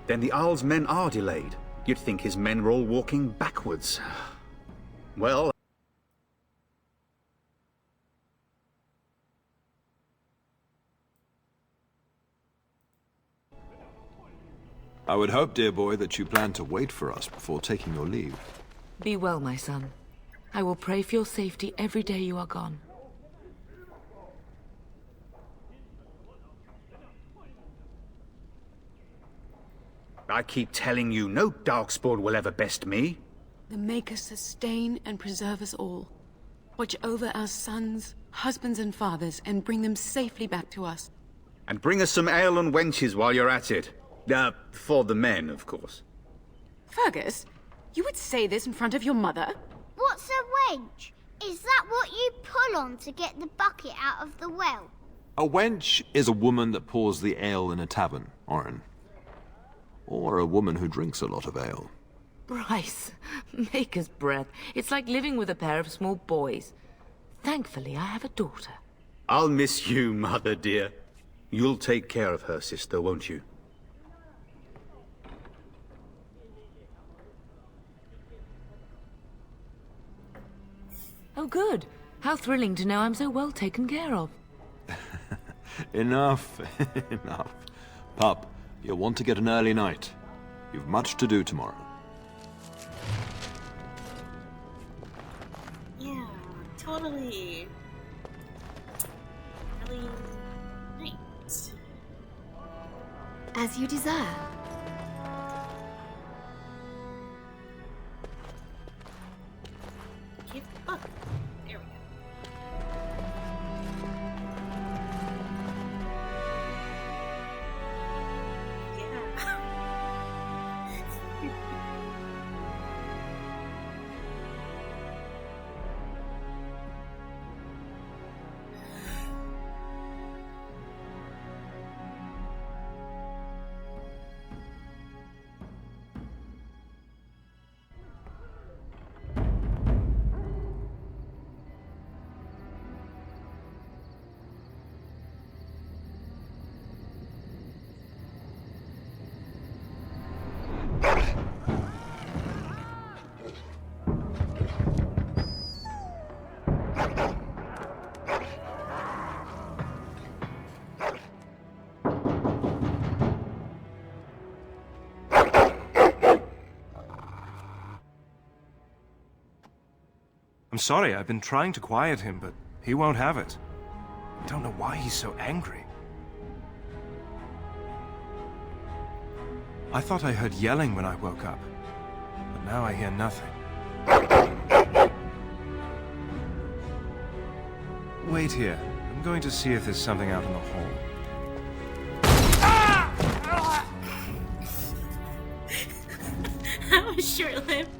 Then the Arl's men are delayed. You'd think his men were all walking backwards. Well... I would hope, dear boy, that you plan to wait for us before taking your leave. Be well, my son. I will pray for your safety every day you are gone. I keep telling you, no Darkspawn will ever best me. The Maker sustain and preserve us all. Watch over our sons, husbands and fathers, and bring them safely back to us. And bring us some ale and wenches while you're at it. For the men, of course. Fergus, you would say this in front of your mother? What's a wench? Is that what you pull on to get the bucket out of the well? A wench is a woman that pours the ale in a tavern, Orin. Or a woman who drinks a lot of ale. Bryce, maker's breath. It's like living with a pair of small boys. Thankfully, I have a daughter. I'll miss you, mother dear. You'll take care of her, sister, won't you? Oh, good. How thrilling to know I'm so well taken care of. Enough, enough. Pup, you'll want to get an early night. You've much to do tomorrow. Yeah, totally. Early night. As you desire. Give up. There we go. Yeah. I'm sorry, I've been trying to quiet him, but he won't have it. I don't know why he's so angry. I thought I heard yelling when I woke up, but now I hear nothing. Wait here. I'm going to see if there's something out in the hall. That was short-lived.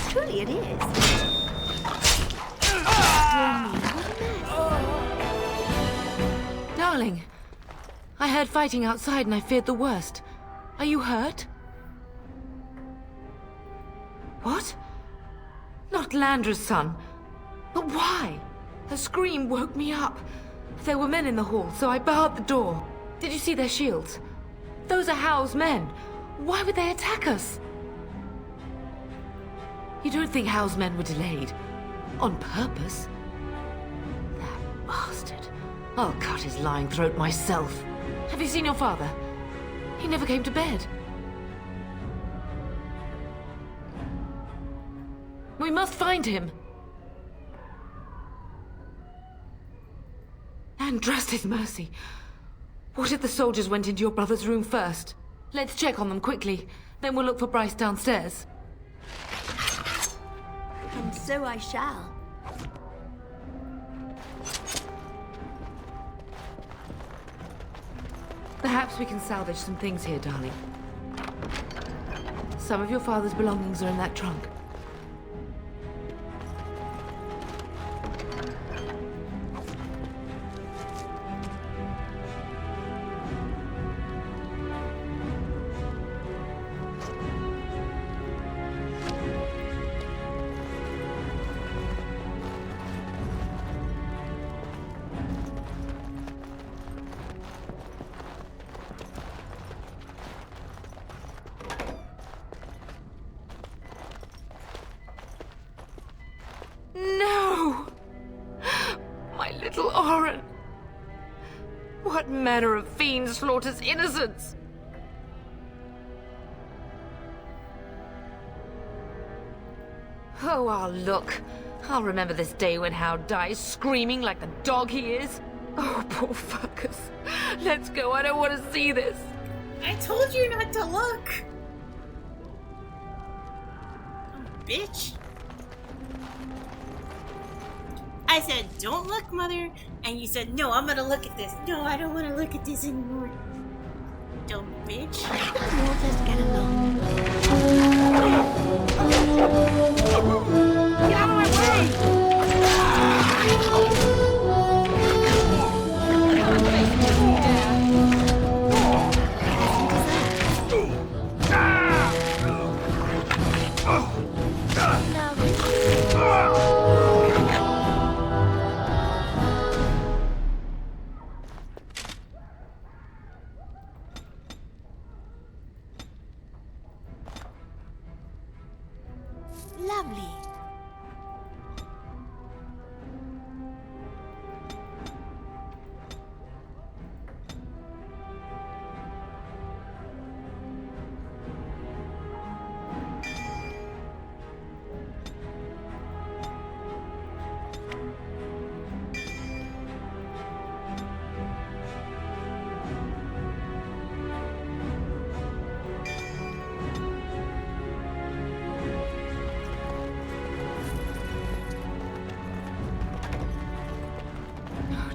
Truly it is. Darling, I heard fighting outside and I feared the worst. Are you hurt? What? Not Landra's son. But why? Her scream woke me up. There were men in the hall, so I barred the door. Did you see their shields? Those are Howl's men. Why would they attack us? You don't think Howl's men were delayed? On purpose? That bastard. I'll cut his lying throat myself. Have you seen your father? He never came to bed. We must find him. And trust his mercy. What if the soldiers went into your brother's room first? Let's check on them quickly. Then we'll look for Bryce downstairs. And so I shall. Perhaps we can salvage some things here, darling. Some of your father's belongings are in that trunk. No! My little Oren! What manner of fiend slaughters innocents? Oh, I'll remember this day when Hal dies screaming like the dog he is. Oh, poor fuckers. Let's go, I don't want to see this. I told you not to look! Oh, bitch. I said, don't look, Mother. And you said, no, I'm gonna look at this. No, I don't want to look at this anymore. Dumb bitch. We'll just get along. Get out of my way! Lovely.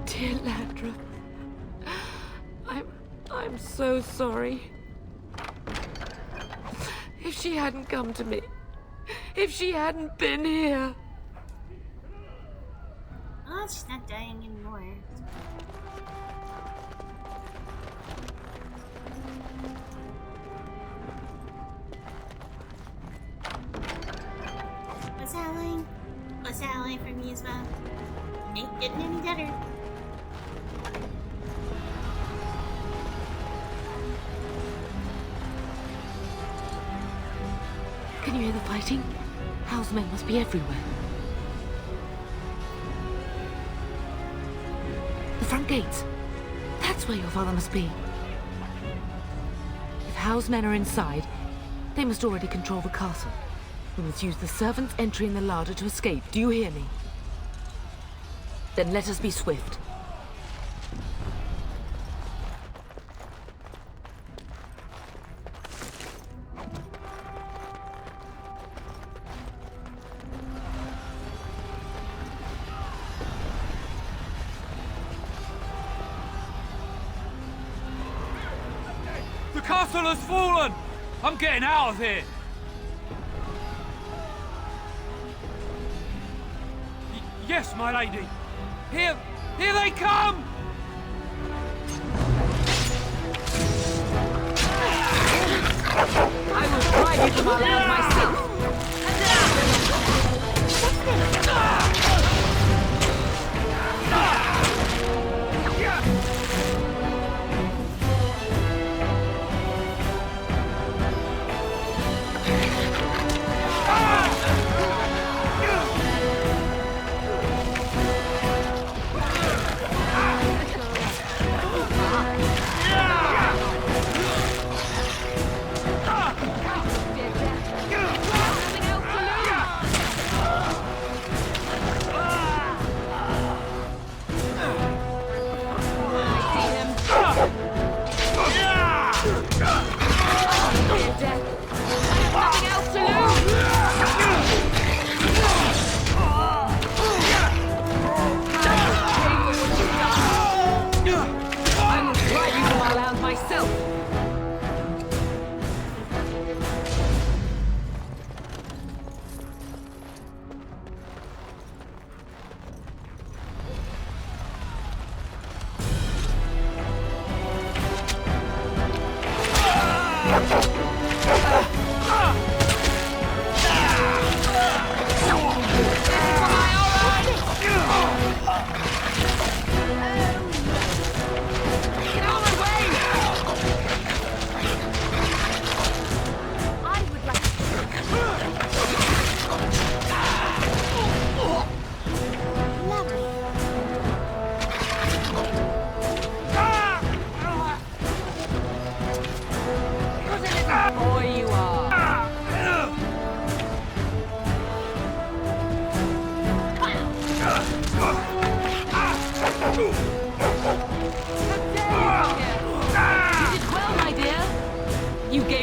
Dear Landra, I'm so sorry. If she hadn't come to me, if she hadn't been here. Oh, she's not dying anymore. What's happening? What's happening for me as well? Ain't getting any better. Can you hear the fighting? Hal's men must be everywhere. The front gates. That's where your father must be. If Hal's men are inside, they must already control the castle. We must use the servants' entry in the larder to escape. Do you hear me? Then let us be swift. The castle has fallen! I'm getting out of here! Yes, my lady! Here they come! I will drive you to my land myself!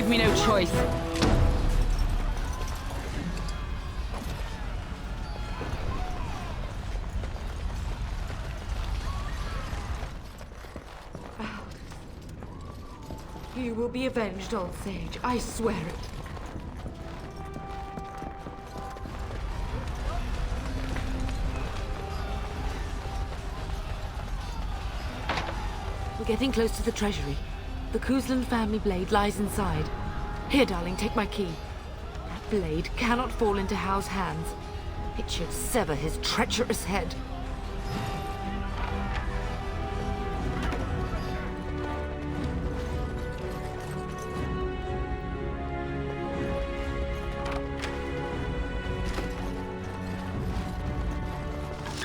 me no choice. You will be avenged, old sage. I swear it. We're getting close to the treasury. The Kuzlan family blade lies inside. Here, darling, take my key. That blade cannot fall into Hao's hands. It should sever his treacherous head.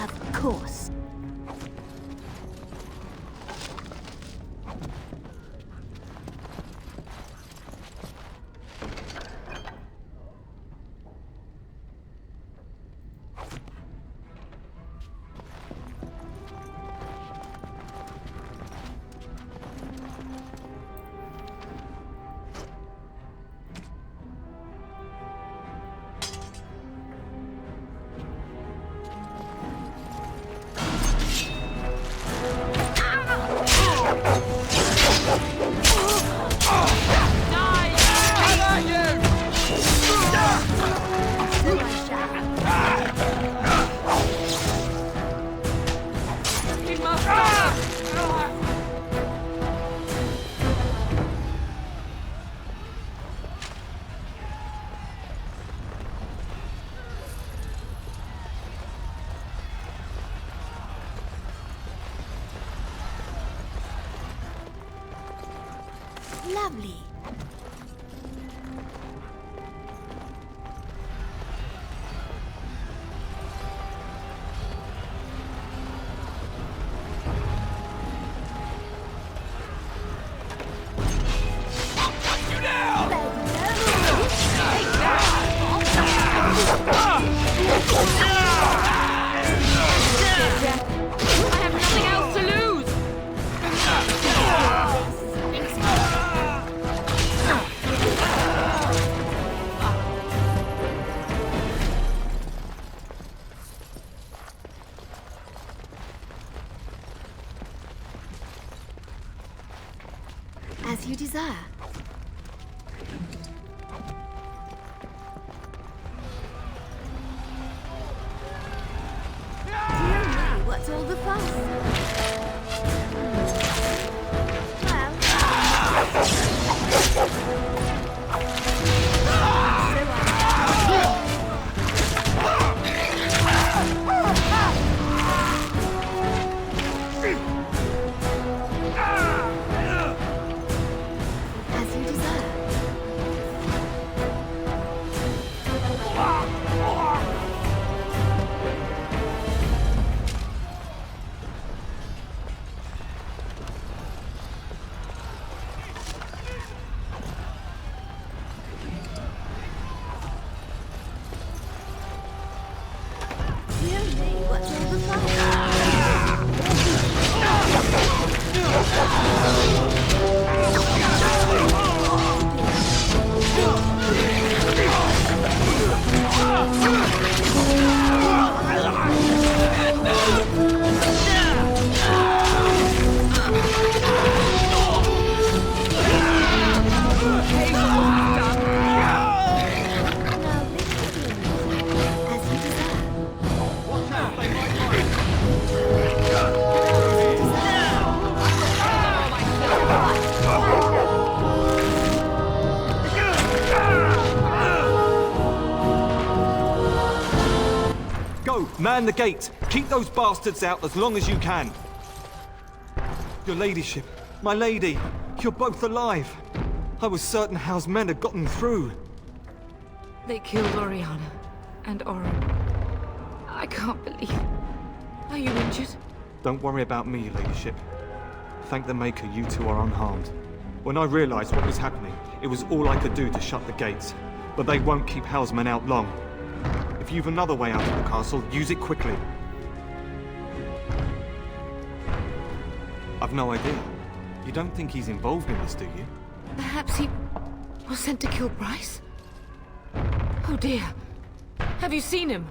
Of course. Lovely. I have nothing else to lose! As you desire. Dear me, what's all the fuss? As you desire. Dear me, what's all the fuss? As you desire. Go, man the gate. Keep those bastards out as long as you can. Your ladyship, my lady, you're both alive. I was certain Hao's men had gotten through. They killed Oriana and Orin. I can't believe it. Are you injured? Don't worry about me, your ladyship. Thank the Maker you two are unharmed. When I realized what was happening, it was all I could do to shut the gates. But they won't keep Hao's men out long. If you've another way out of the castle, use it quickly. I've no idea. You don't think he's involved in this, do you? Perhaps he... was sent to kill Bryce? Oh dear. Have you seen him?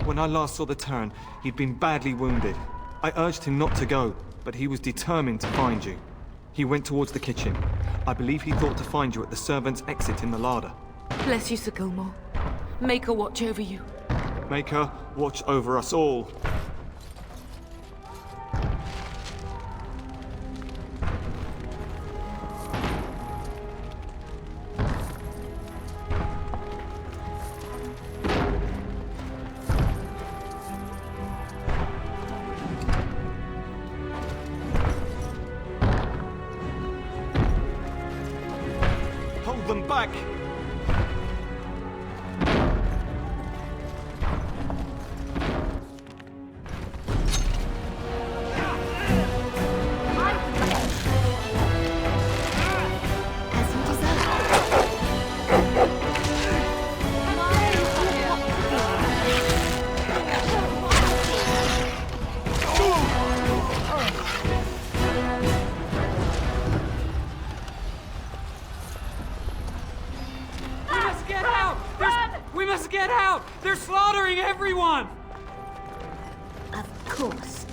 When I last saw the Terran, he'd been badly wounded. I urged him not to go, but he was determined to find you. He went towards the kitchen. I believe he thought to find you at the servants' exit in the larder. Bless you, Sir Gilmore. Maker watch over you. Maker, watch over us all. Hold them back! As you deserve. We must get out! We must get out! They're slaughtering everyone! Of course.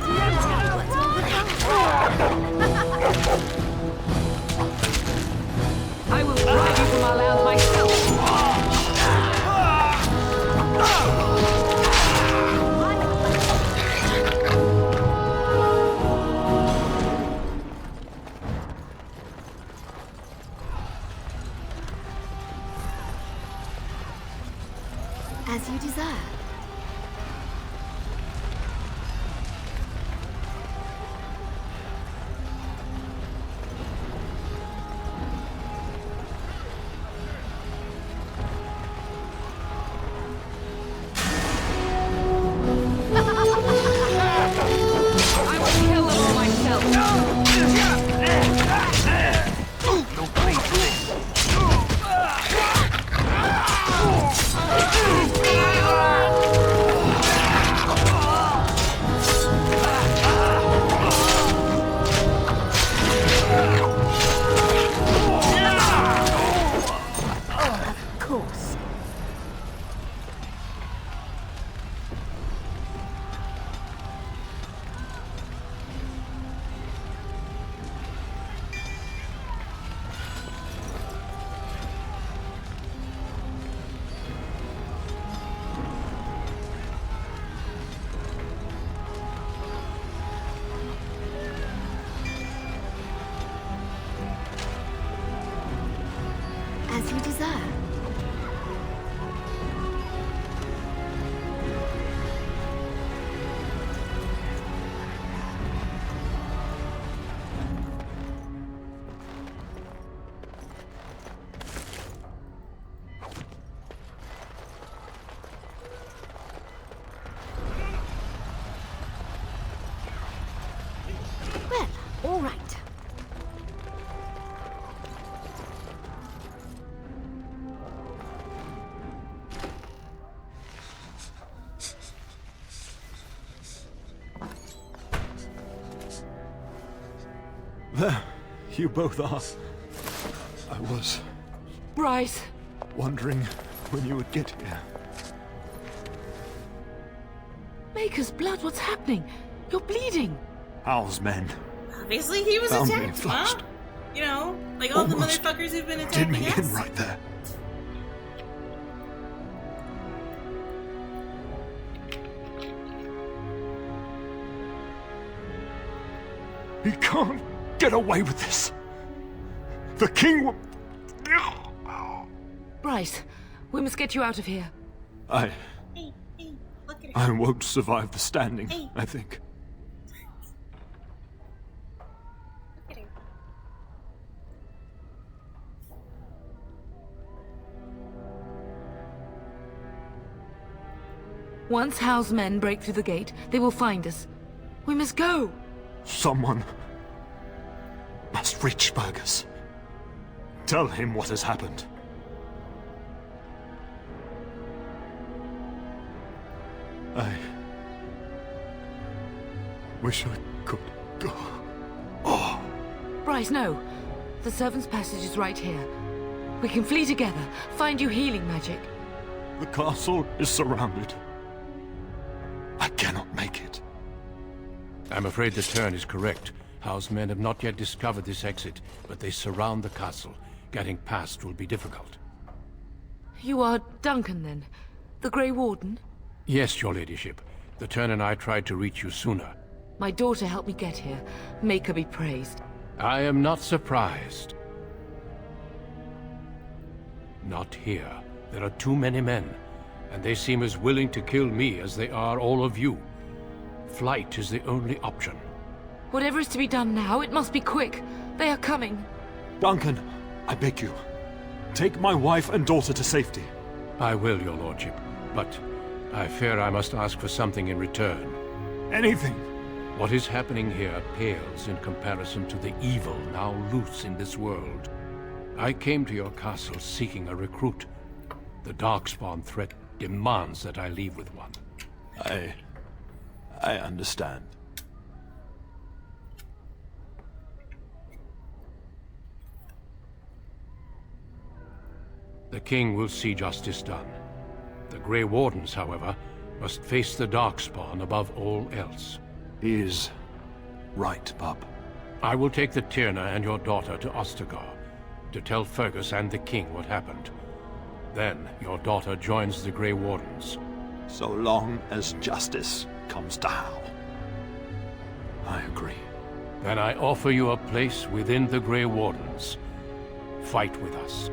What's all the I will drive you from our land myself. As you desire. I will kill them all myself. Of course. As you desire. Well, all right. There, you both are. I was Bryce, wondering when you would get here. Maker's blood, what's happening? You're bleeding. Hal's men Obviously, he was found me attacked, huh? flushed. You know, like all the Almost motherfuckers who've been Did attacking me us. in right there. He can't get away with this. The king will... Bryce, we must get you out of here. I Hey, look at her. I won't survive the standing, Hey. I think. Look at her. Once Hal's men break through the gate, they will find us. We must go. Someone must Fritz Burgers. Tell him what has happened. I wish I could go. Oh. Bryce, no. The servant's passage is right here. We can flee together, find you healing magic. The castle is surrounded. I cannot make it. I'm afraid the Turn is correct. Howe's men have not yet discovered this exit, but they surround the castle. Getting past will be difficult. You are Duncan, then? The Grey Warden? Yes, your ladyship. The Turn and I tried to reach you sooner. My daughter helped me get here. Make her be praised. I am not surprised. Not here. There are too many men, and they seem as willing to kill me as they are all of you. Flight is the only option. Whatever is to be done now, it must be quick. They are coming. Duncan, I beg you. Take my wife and daughter to safety. I will, your lordship, but I fear I must ask for something in return. Anything. What is happening here pales in comparison to the evil now loose in this world. I came to your castle seeking a recruit. The Darkspawn threat demands that I leave with one. I understand. The king will see justice done. The Grey Wardens, however, must face the Darkspawn above all else. He is right, bub. I will take the Tyrna and your daughter to Ostagar to tell Fergus and the king what happened. Then your daughter joins the Grey Wardens. So long as justice comes to Hal. I agree. Then I offer you a place within the Grey Wardens. Fight with us.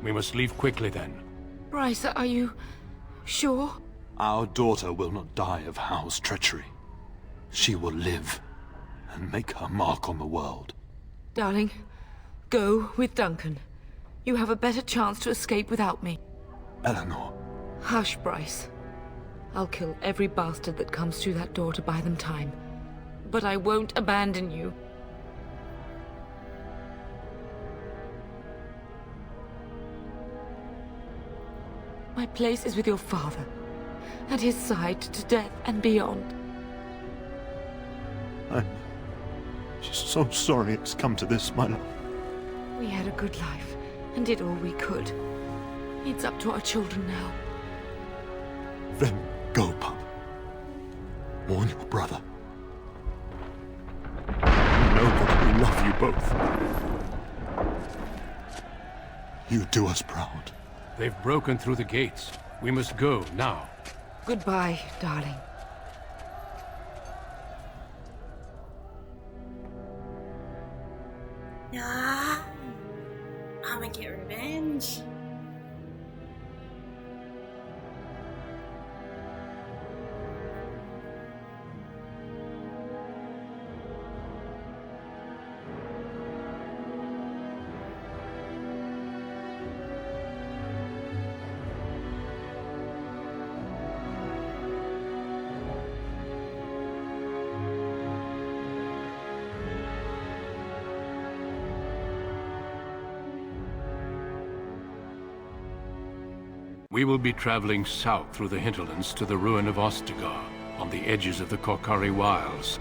We must leave quickly then. Bryce, are you sure? Our daughter will not die of Hal's treachery. She will live and make her mark on the world. Darling, go with Duncan. You have a better chance to escape without me. Eleanor. Hush, Bryce. I'll kill every bastard that comes through that door to buy them time. But I won't abandon you. My place is with your father, at his side to death and beyond. I'm just so sorry it's come to this, my love. We had a good life, and did all we could. It's up to our children now. Then go, pup. Warn your brother. You know that we love you both. You do us proud. They've broken through the gates. We must go now. Goodbye, darling. Nah. I'm gonna get revenge. We will be traveling south through the hinterlands to the ruin of Ostagar, on the edges of the Korcari Wilds.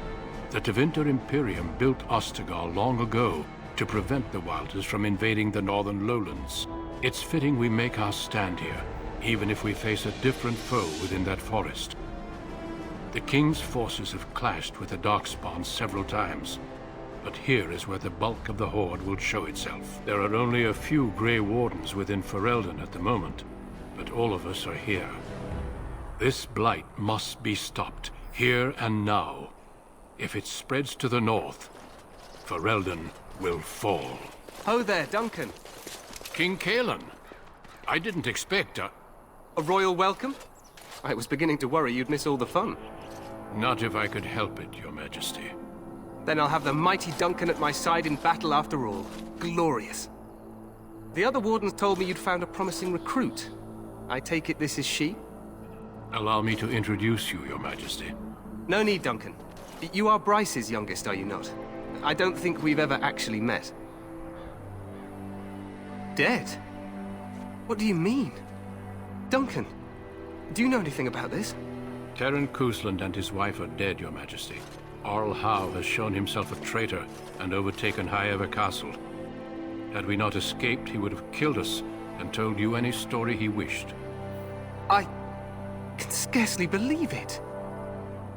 The Tevinter Imperium built Ostagar long ago to prevent the Wilders from invading the northern lowlands. It's fitting we make our stand here, even if we face a different foe within that forest. The King's forces have clashed with the Darkspawn several times, but here is where the bulk of the Horde will show itself. There are only a few Grey Wardens within Ferelden at the moment, but all of us are here. This blight must be stopped, here and now. If it spreads to the north, Ferelden will fall. Ho there, Duncan. King Cailan. I didn't expect a royal welcome? I was beginning to worry you'd miss all the fun. Not if I could help it, Your Majesty. Then I'll have the mighty Duncan at my side in battle after all. Glorious. The other wardens told me you'd found a promising recruit. I take it this is she? Allow me to introduce you, Your Majesty. No need, Duncan. You are Bryce's youngest, are you not? I don't think we've ever actually met. Dead? What do you mean? Duncan, do you know anything about this? Terran Cousland and his wife are dead, Your Majesty. Arl Howe has shown himself a traitor and overtaken Highever Castle. Had we not escaped, he would have killed us and told you any story he wished. I can scarcely believe it.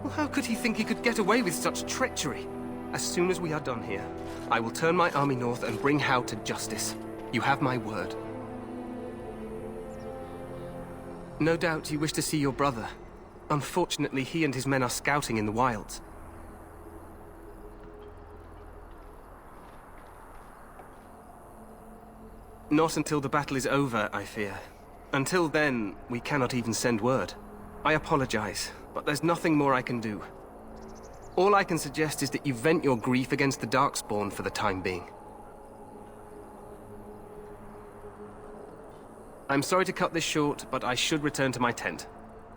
Well, how could he think he could get away with such treachery? As soon as we are done here, I will turn my army north and bring Howe to justice. You have my word. No doubt you wish to see your brother. Unfortunately, he and his men are scouting in the wilds. Not until the battle is over, I fear. Until then, we cannot even send word. I apologize, but there's nothing more I can do. All I can suggest is that you vent your grief against the Darkspawn for the time being. I'm sorry to cut this short, but I should return to my tent.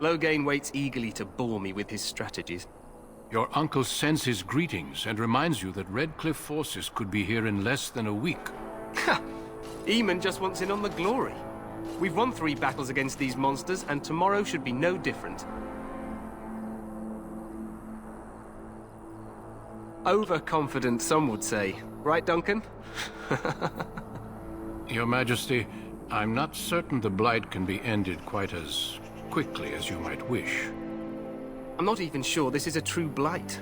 Loghain waits eagerly to bore me with his strategies. Your uncle sends his greetings and reminds you that Redcliffe forces could be here in less than a week. Ha! Eamon just wants in on the glory. We've won 3 battles against these monsters, and tomorrow should be no different. Overconfident, some would say. Right, Duncan? Your Majesty, I'm not certain the Blight can be ended quite as quickly as you might wish. I'm not even sure this is a true Blight.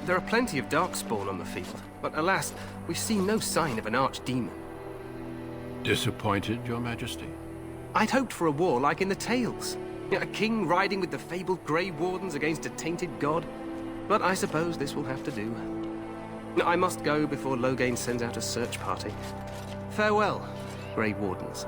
There are plenty of Darkspawn on the field, but alas, we've seen no sign of an archdemon. Disappointed, Your Majesty? I'd hoped for a war like in the Tales. A king riding with the fabled Grey Wardens against a tainted god. But I suppose this will have to do. I must go before Loghain sends out a search party. Farewell, Grey Wardens.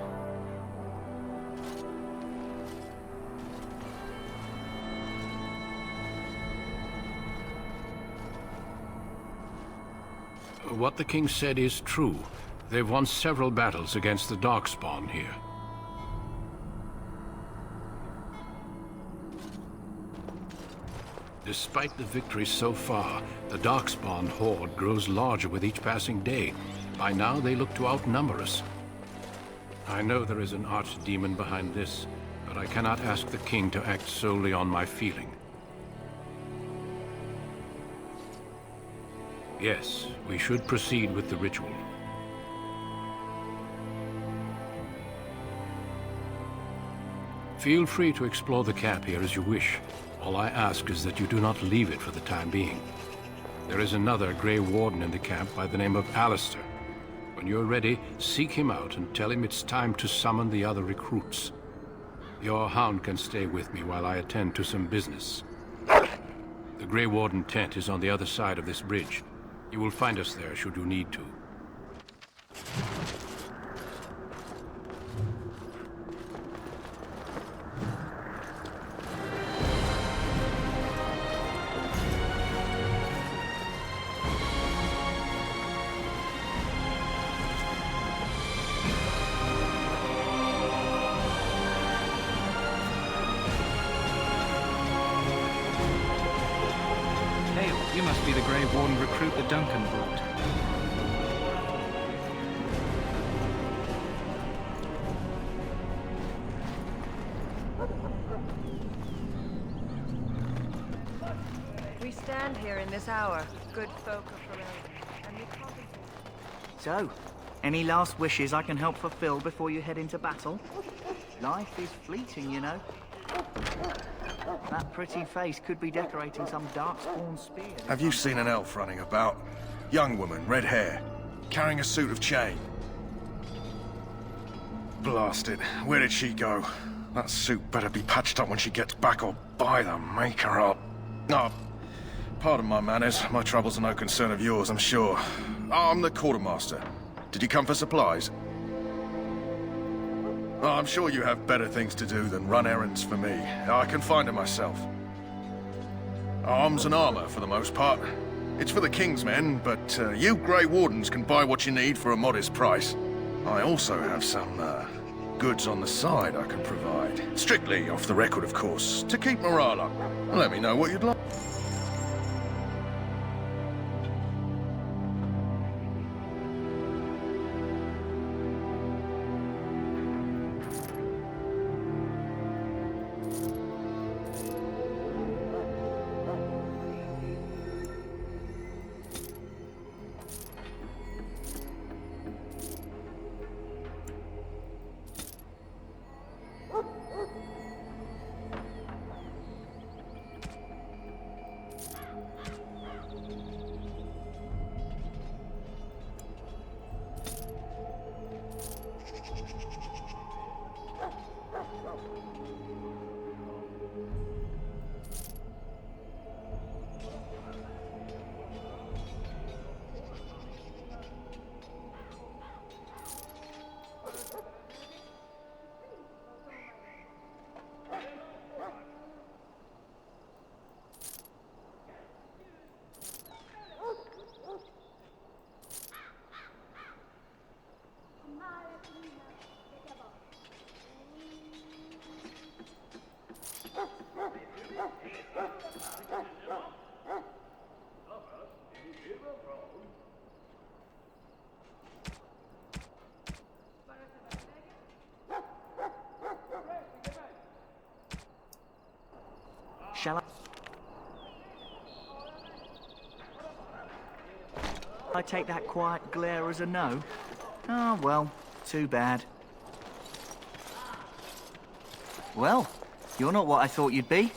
What the king said is true. They've won several battles against the Darkspawn here. Despite the victories so far, the Darkspawn horde grows larger with each passing day. By now, they look to outnumber us. I know there is an archdemon behind this, but I cannot ask the king to act solely on my feeling. Yes, we should proceed with the ritual. Feel free to explore the camp here as you wish. All I ask is that you do not leave it for the time being. There is another Grey Warden in the camp by the name of Alistair. When you're ready, seek him out and tell him it's time to summon the other recruits. Your hound can stay with me while I attend to some business. The Grey Warden tent is on the other side of this bridge. You will find us there should you need to. You must be the Grey Warden recruit that Duncan brought. We stand here in this hour, good folk of Ferelden, and we contemplate. So, any last wishes I can help fulfill before you head into battle? Life is fleeting, you know. That pretty face could be decorating some Darkspawn spear. Have you seen an elf running about? Young woman, red hair, carrying a suit of chain. Blast it. Where did she go? That suit better be patched up when she gets back, or by the maker up. Oh, pardon my manners. My troubles are no concern of yours, I'm sure. Oh, I'm the quartermaster. Did you come for supplies? Oh, I'm sure you have better things to do than run errands for me. I can find it myself. Arms and armor, for the most part. It's for the King's men, but you Grey Wardens can buy what you need for a modest price. I also have some, goods on the side I can provide. Strictly off the record, of course, to keep morale up. Let me know what you'd like. Shall I take that quiet glare as a no? Oh, well, too bad. Well, you're not what I thought you'd be.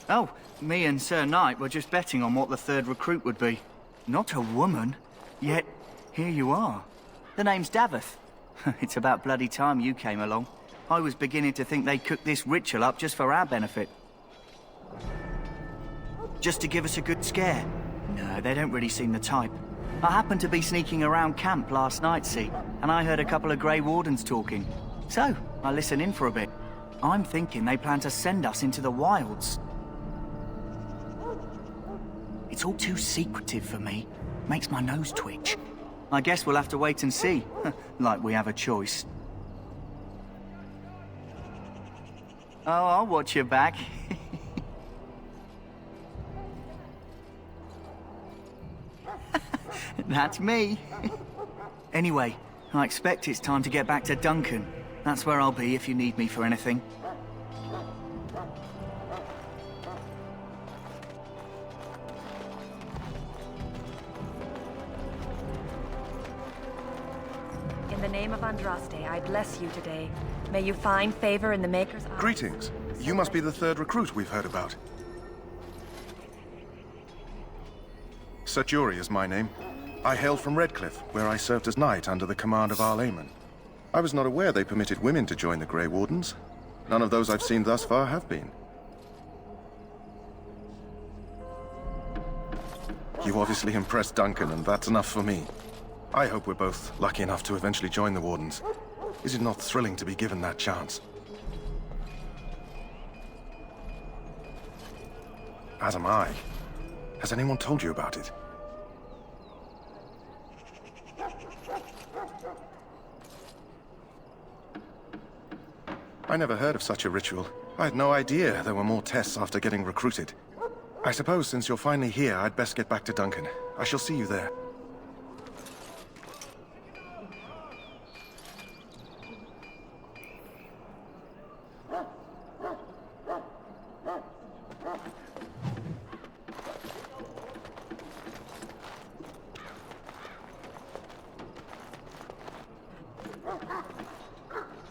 Oh, me and Sir Knight were just betting on what the third recruit would be. Not a woman, yet here you are. The name's Daveth. It's about bloody time you came along. I was beginning to think they'd cooked this ritual up just for our benefit. Just to give us a good scare. No, they don't really seem the type. I happened to be sneaking around camp last night, see, and I heard a couple of Grey Wardens talking. So, I listened in for a bit. I'm thinking they plan to send us into the wilds. It's all too secretive for me. Makes my nose twitch. I guess we'll have to wait and see. Like we have a choice. Oh, I'll watch your back. That's me. Anyway, I expect it's time to get back to Duncan. That's where I'll be if you need me for anything. In the name of Andraste, I bless you today. May you find favor in the Maker's eyes. Greetings. You must be the third recruit we've heard about. Sir Jury is my name. I hail from Redcliffe, where I served as knight under the command of Arl Eamon. I was not aware they permitted women to join the Grey Wardens. None of those I've seen thus far have been. You obviously impressed Duncan, and that's enough for me. I hope we're both lucky enough to eventually join the Wardens. Is it not thrilling to be given that chance? As am I. Has anyone told you about it? I never heard of such a ritual. I had no idea there were more tests after getting recruited. I suppose since you're finally here, I'd best get back to Duncan. I shall see you there.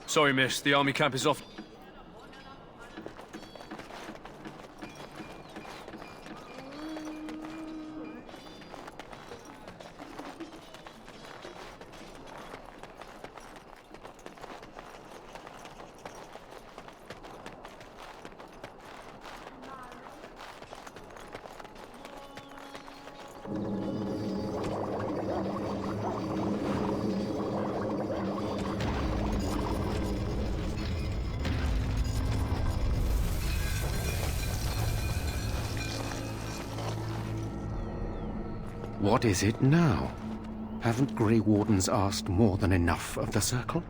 Sorry, miss. The army camp is off. What is it now? Haven't Grey Wardens asked more than enough of the Circle?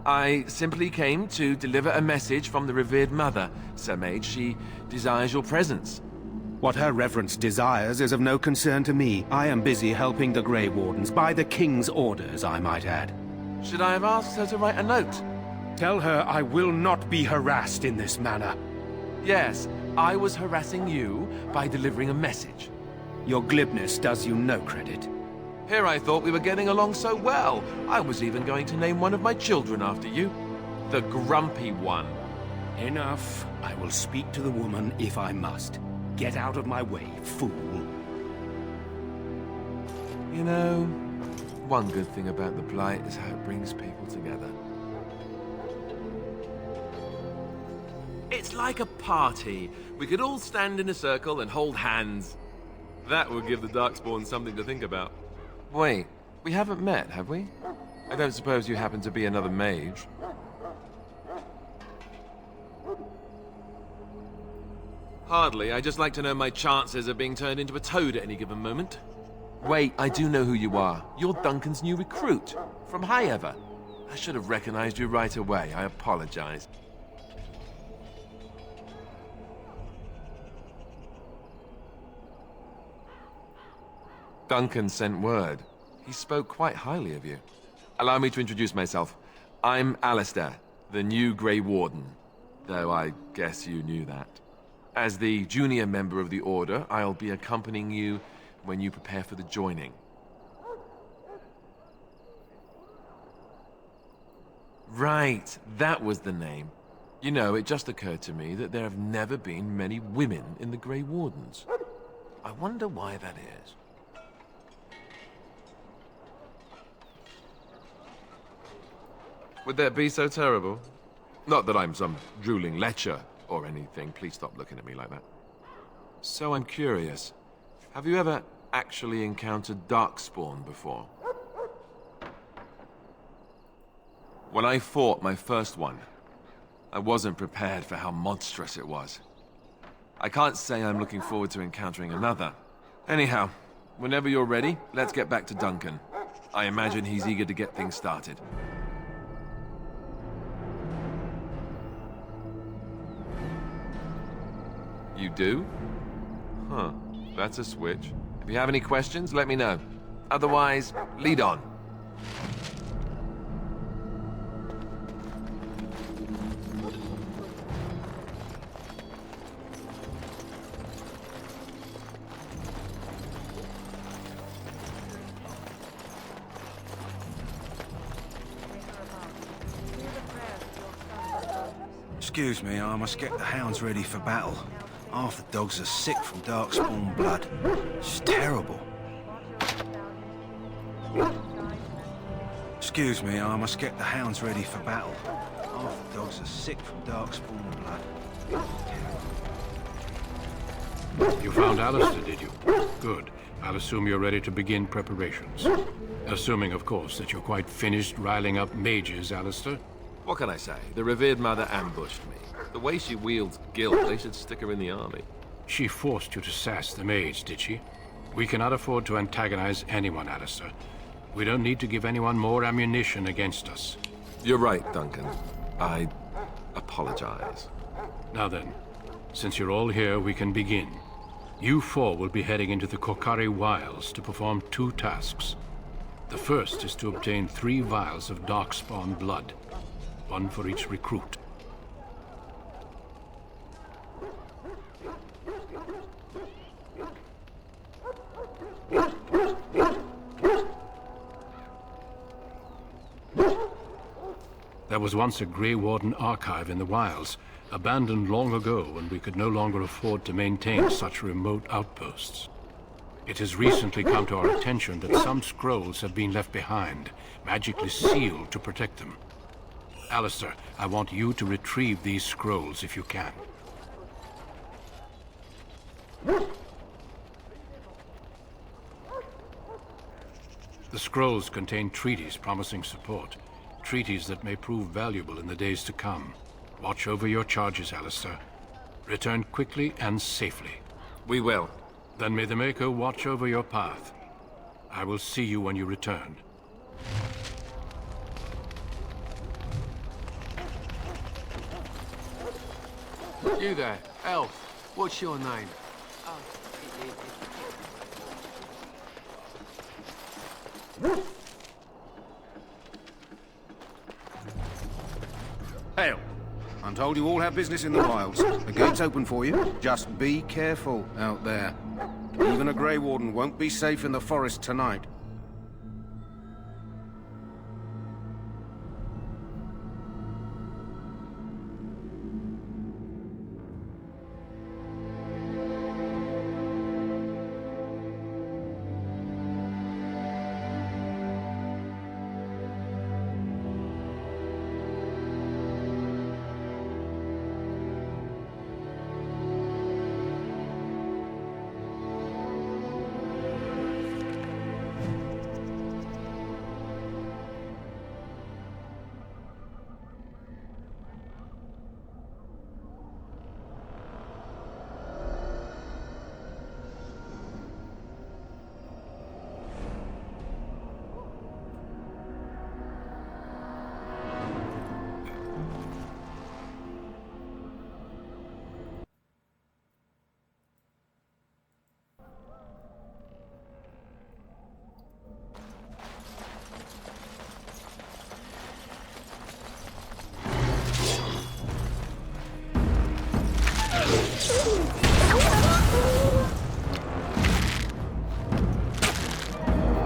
I simply came to deliver a message from the revered mother, Sir Mage. She desires your presence. What her reverence desires is of no concern to me. I am busy helping the Grey Wardens, by the King's orders, I might add. Should I have asked her to write a note? Tell her I will not be harassed in this manner. Yes, I was harassing you by delivering a message. Your glibness does you no credit. Here I thought we were getting along so well. I was even going to name one of my children after you. The Grumpy One. Enough. I will speak to the woman if I must. Get out of my way, fool. You know, one good thing about the Blight is how it brings people together. It's like a party. We could all stand in a circle and hold hands. That would give the Darkspawn something to think about. Wait, we haven't met, have we? I don't suppose you happen to be another mage? Hardly. I just like to know my chances of being turned into a toad at any given moment. Wait, I do know who you are. You're Duncan's new recruit, from Highever. I should have recognized you right away. I apologize. Duncan sent word. He spoke quite highly of you. Allow me to introduce myself. I'm Alistair, the new Grey Warden. Though I guess you knew that. As the junior member of the Order, I'll be accompanying you when you prepare for the joining. Right, that was the name. You know, it just occurred to me that there have never been many women in the Grey Wardens. I wonder why that is. Would that be so terrible? Not that I'm some drooling lecher or anything. Please stop looking at me like that. So I'm curious. Have you ever actually encountered Darkspawn before? When I fought my first one, I wasn't prepared for how monstrous it was. I can't say I'm looking forward to encountering another. Anyhow, whenever you're ready, let's get back to Duncan. I imagine he's eager to get things started. You do? Huh. That's a switch. If you have any questions, let me know. Otherwise, lead on. Excuse me, I must get the hounds ready for battle. Half the dogs are sick from Darkspawn blood. It's terrible. Excuse me, I must get the hounds ready for battle. Half the dogs are sick from Darkspawn blood. You found Alistair, did you? Good. I'll assume you're ready to begin preparations. Assuming, of course, that you're quite finished riling up mages, Alistair. What can I say? The revered mother ambushed me. The way she wields guilt, they should stick her in the army. She forced you to sass the mage, did she? We cannot afford to antagonize anyone, Alistair. We don't need to give anyone more ammunition against us. You're right, Duncan. I apologize. Now then, since you're all here, we can begin. You four will be heading into the Korcari Wilds to perform 2 tasks. The first is to obtain 3 vials of Darkspawn blood. 1 for each recruit. There was once a Grey Warden archive in the wilds, abandoned long ago when we could no longer afford to maintain such remote outposts. It has recently come to our attention that some scrolls have been left behind, magically sealed to protect them. Alistair, I want you to retrieve these scrolls if you can. The scrolls contain treaties promising support. Treaties that may prove valuable in the days to come. Watch over your charges, Alistair. Return quickly and safely. We will. Then may the Maker watch over your path. I will see you when you return. You there, elf. What's your name? Hail. I'm told you all have business in the wilds. The gate's open for you. Just be careful out there. Even a Grey Warden won't be safe in the forest tonight.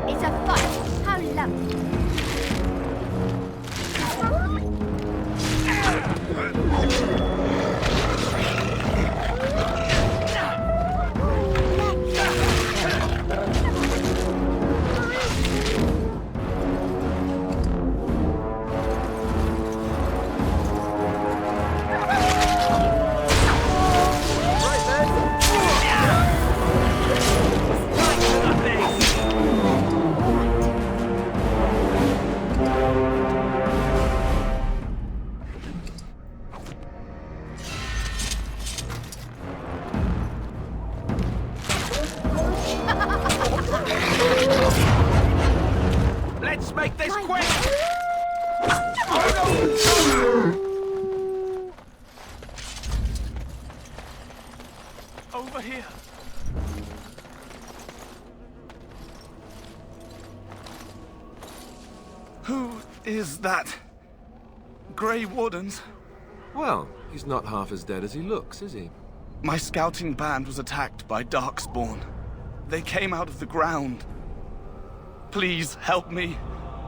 It's a fight. How lovely. Let's make this quick! Over here. Who is that? Grey Wardens? Well, he's not half as dead as he looks, is he? My scouting band was attacked by Darkspawn. They came out of the ground. Please help me.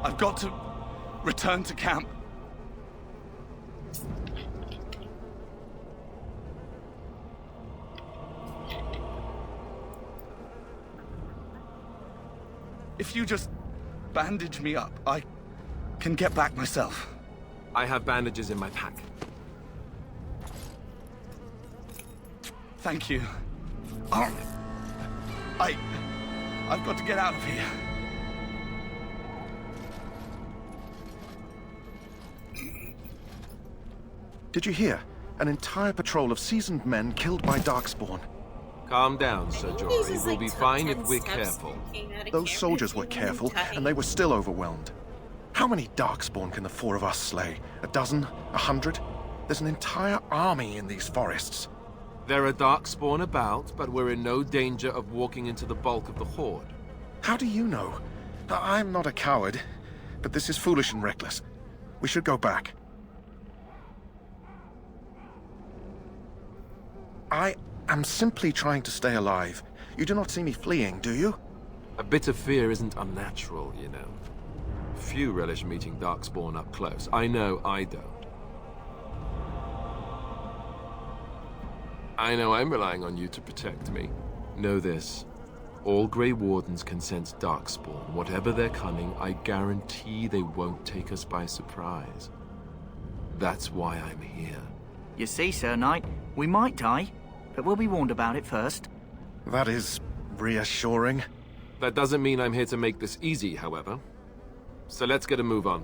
I've got to return to camp. If you just bandage me up, I can get back myself. I have bandages in my pack. Thank you. I've got to get out of here. Did you hear? An entire patrol of seasoned men killed by Darkspawn. Calm down, Sir Jory. We'll be fine if we're careful. Those soldiers were careful, and they were still overwhelmed. How many Darkspawn can the four of us slay? A dozen? 100? There's an entire army in these forests. There are Darkspawn about, but we're in no danger of walking into the bulk of the Horde. How do you know? I'm not a coward, but this is foolish and reckless. We should go back. I am simply trying to stay alive. You do not see me fleeing, do you? A bit of fear isn't unnatural, you know. Few relish meeting Darkspawn up close. I know I don't. I know I'm relying on you to protect me. Know this. All Grey Wardens can sense Darkspawn. Whatever their cunning, I guarantee they won't take us by surprise. That's why I'm here. You see, Sir Knight, we might die, but we'll be warned about it first. That is reassuring. That doesn't mean I'm here to make this easy, however. So let's get a move on.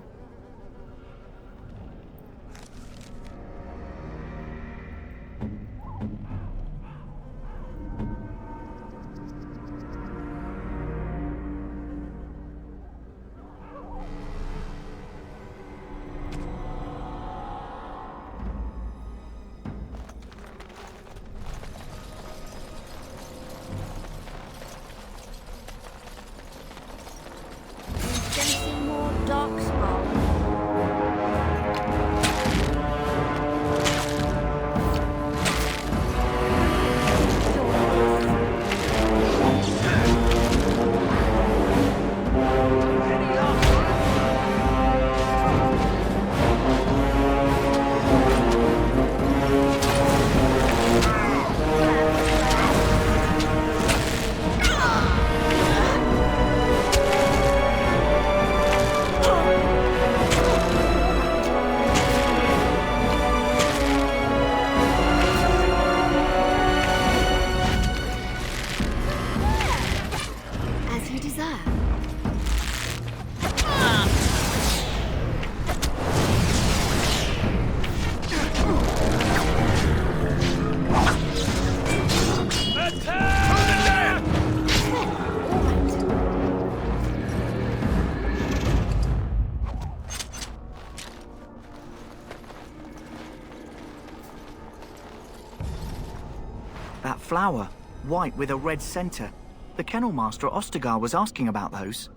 flower, white with a red centre. The kennel master at Ostagar was asking about those.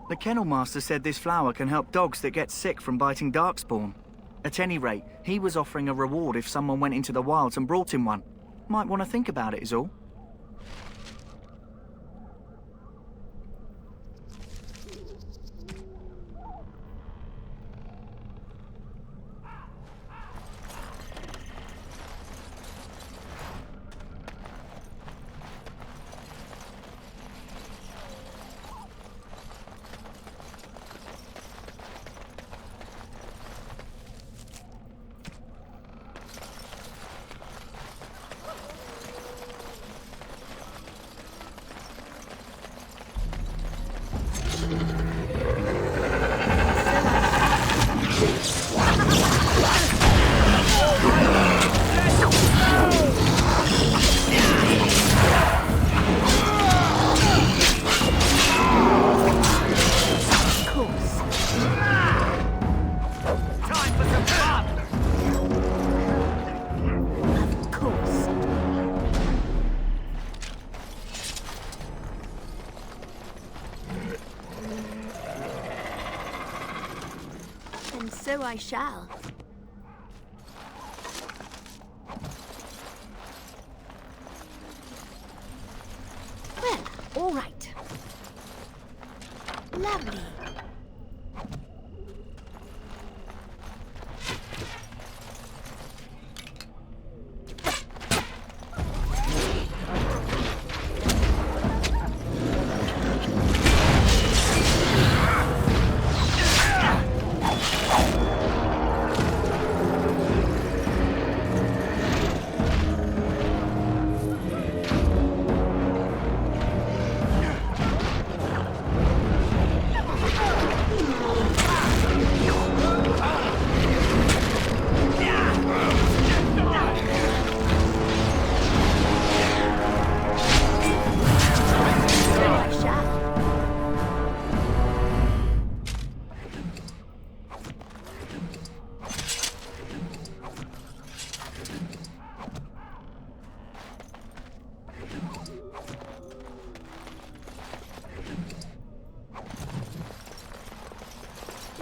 The kennel master said this flower can help dogs that get sick from biting darkspawn. At any rate, he was offering a reward if someone went into the wilds and brought him one. Might want to think about it is all. So I shall. Well, all right. Lovely.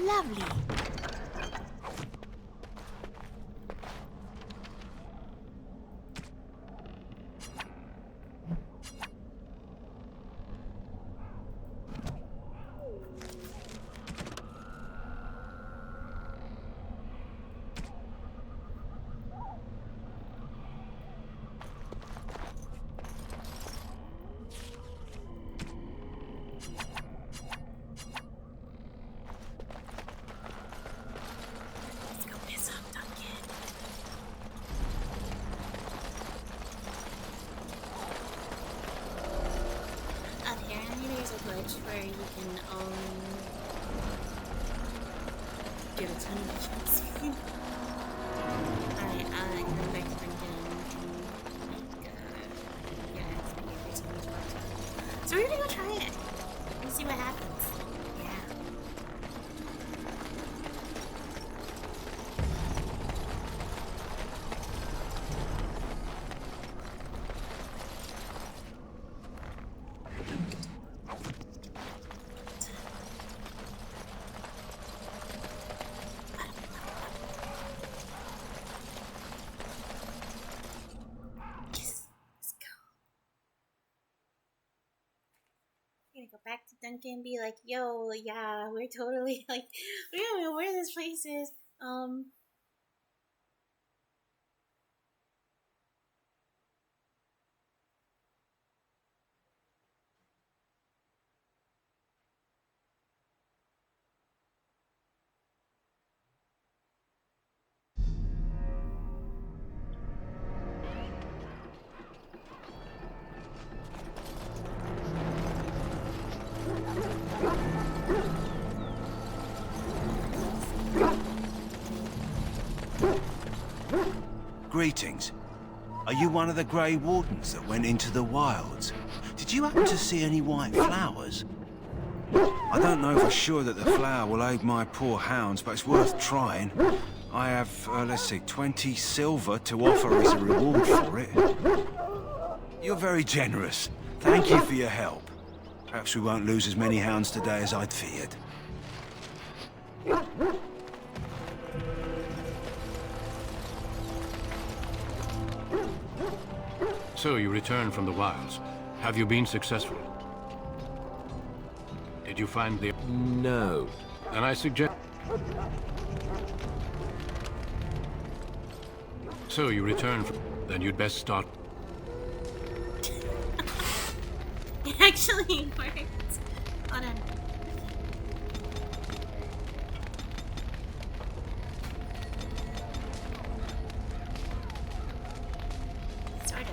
Lovely. Where you can get a ton of missions. Alright, I'm going back to Duncan and it's gonna get so much more. So we're gonna go try it and see what happens. Yeah. Go back to Duncan and be like, yo, yeah, we're totally like, we don't know where this place is. Greetings. Are you one of the Grey Wardens that went into the wilds? Did you happen to see any white flowers? I don't know for sure that the flower will aid my poor hounds, but it's worth trying. I have, let's see, 20 silver to offer as a reward for it. You're very generous. Thank you for your help. Perhaps we won't lose as many hounds today as I'd feared. So you returned from the wilds. Have you been successful? Did you find the... No. Then I suggest... So you returned from... Then you'd best start... It actually worked. Hold on. Sort of.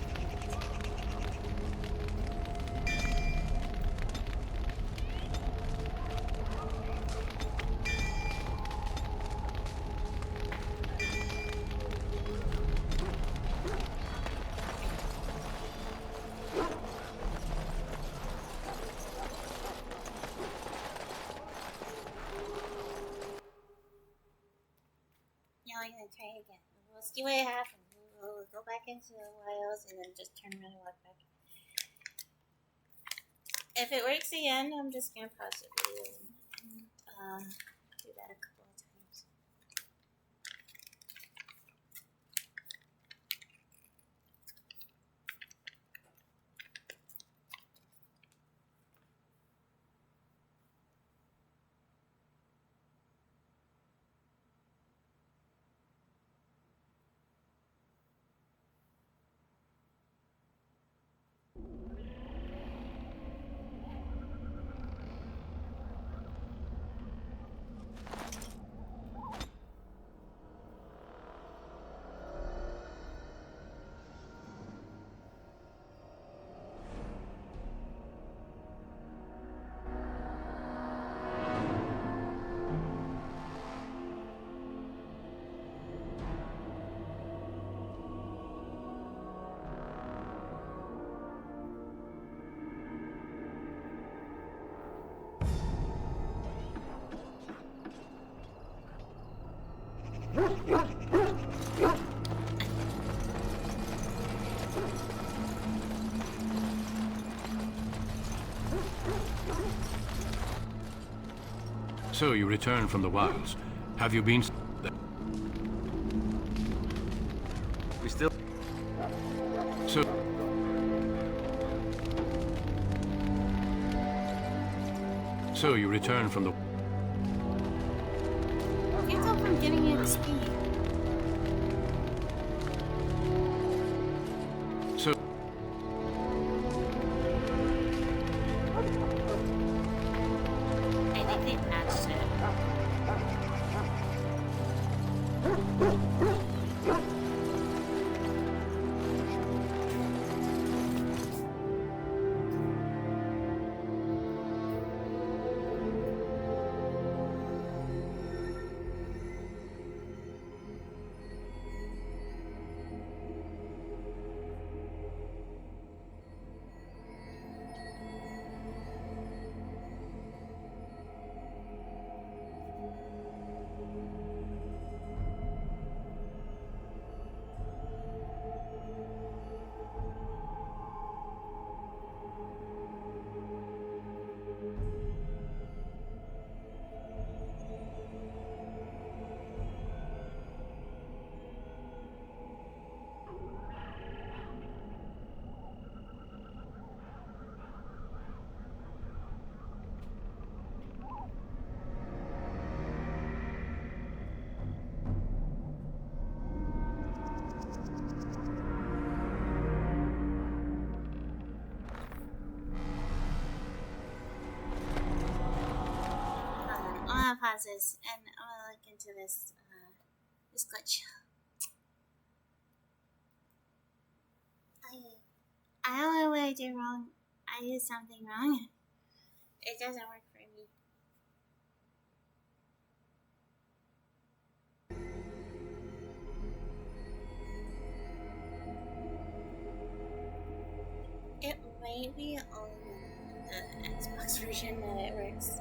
Now I'm gonna try again. We'll see what happens. We'll go back into the wilds and then just turn around and walk back. If it works again, I'm just gonna pause the video and do that a couple of times. So you returned from the wilds. Have you been... We still... So... So you returned from the... Can't tell from getting it speed. So... I think they patched it. I'm gonna pause this and I'm gonna look into this glitch. I don't know what I did wrong. I did something wrong. It doesn't work for me. It may be on the Xbox version that it works.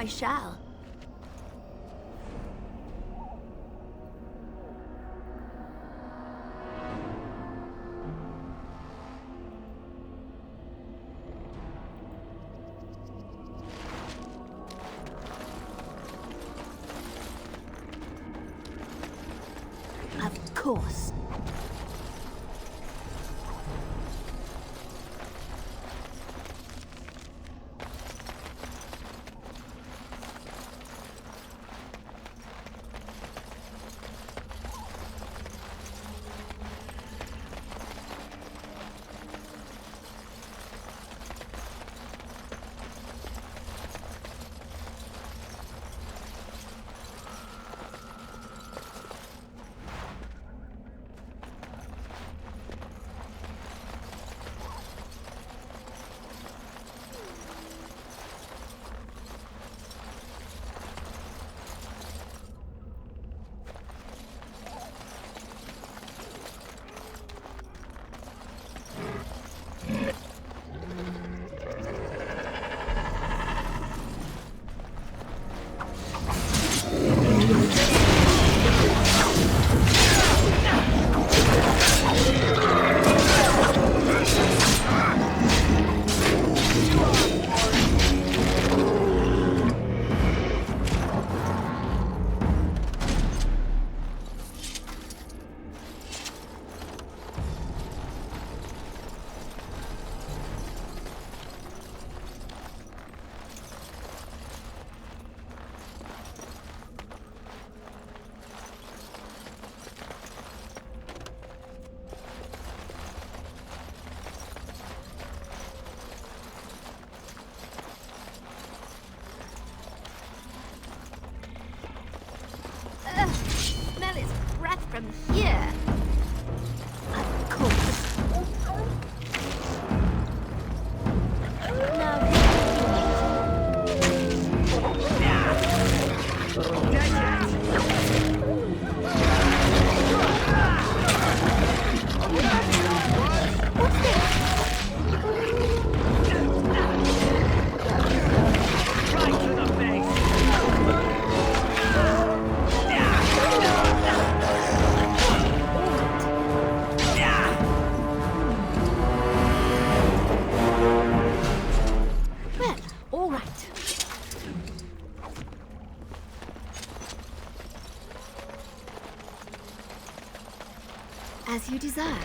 I shall. Of course. Smell its breath from here. Of course. Well, all right. As you desire.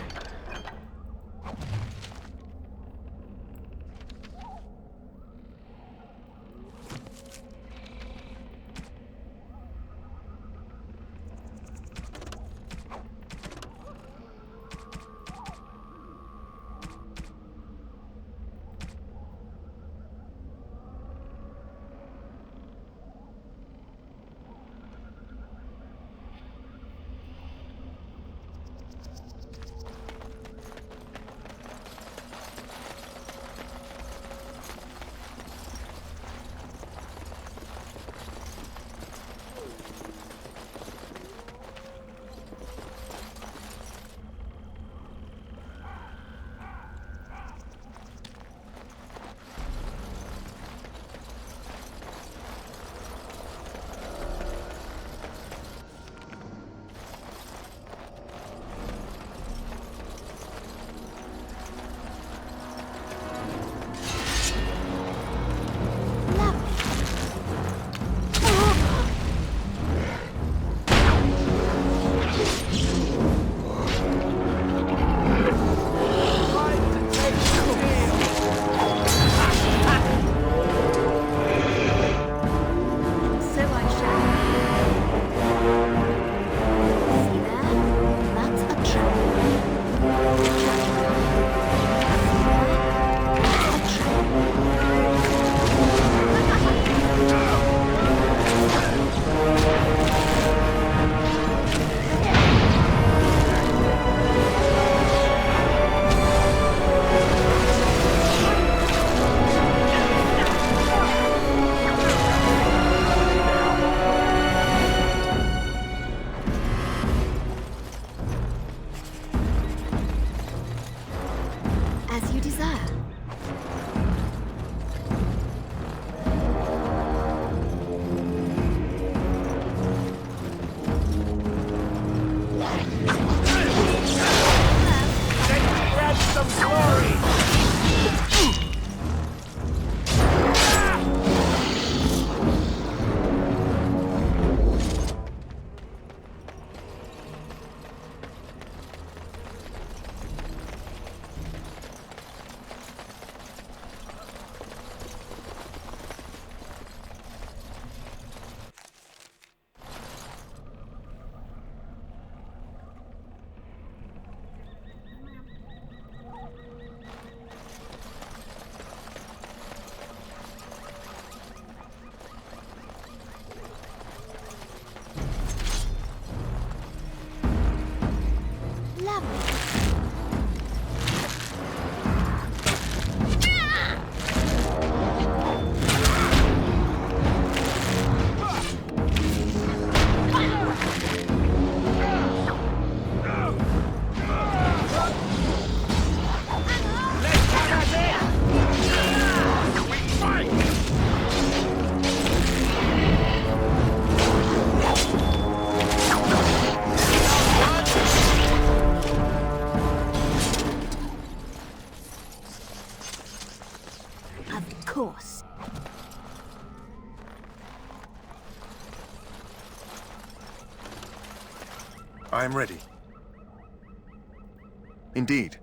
I am ready. Indeed.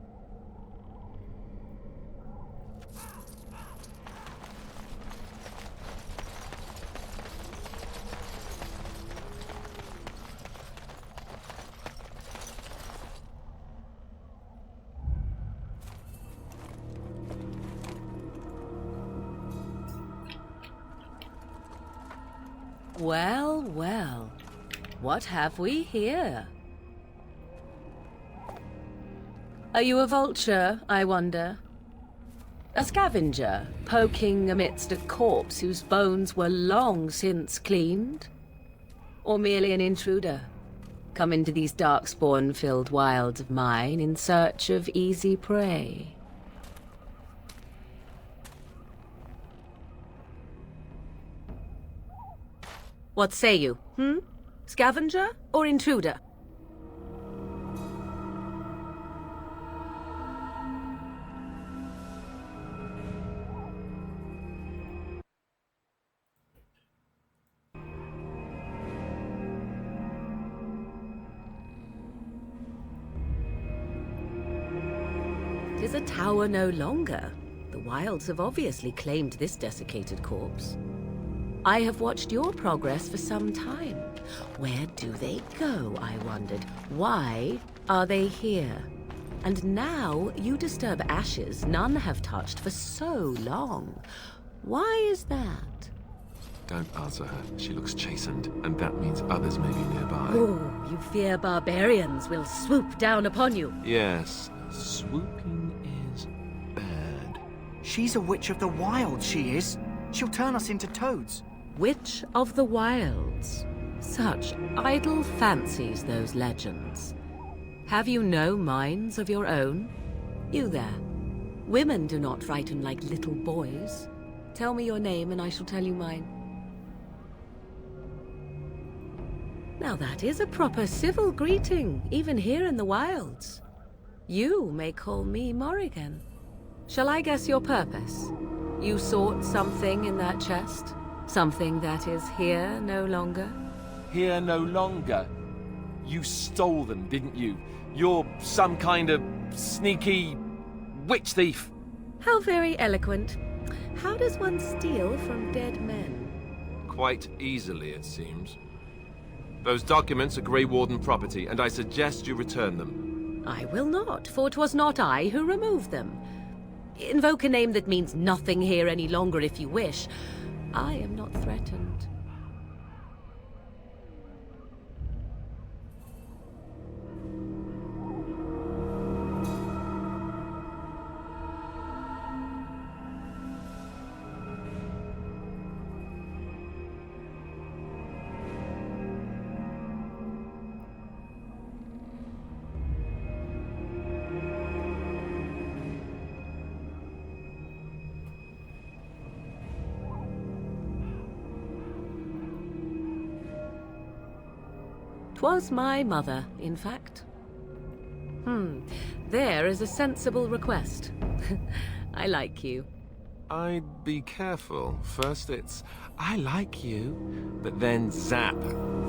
Well, well. What have we here? Are you a vulture, I wonder? A scavenger, poking amidst a corpse whose bones were long since cleaned? Or merely an intruder, come into these darkspawn-filled wilds of mine in search of easy prey? What say you, Scavenger or intruder? Tis a tower no longer. The wilds have obviously claimed this desiccated corpse. I have watched your progress for some time. Where do they go, I wondered? Why are they here? And now you disturb ashes none have touched for so long. Why is that? Don't answer her. She looks chastened, and that means others may be nearby. Oh, you fear barbarians will swoop down upon you. Yes, swooping is bad. She's a witch of the wild, she is. She'll turn us into toads. Witch of the Wilds. Such idle fancies, those legends. Have you no minds of your own? You there. Women do not frighten like little boys. Tell me your name and I shall tell you mine. Now that is a proper civil greeting, even here in the wilds. You may call me Morrigan. Shall I guess your purpose? You sought something in that chest? Something that is here no longer? Here no longer? You stole them, didn't you? You're some kind of sneaky witch thief. How very eloquent. How does one steal from dead men? Quite easily, it seems. Those documents are Grey Warden property, and I suggest you return them. I will not, for 'twas not I who removed them. Invoke a name that means nothing here any longer if you wish. I am not threatened. Was my mother, in fact. There is a sensible request. I like you. I'd be careful. First it's, I like you, but then zap,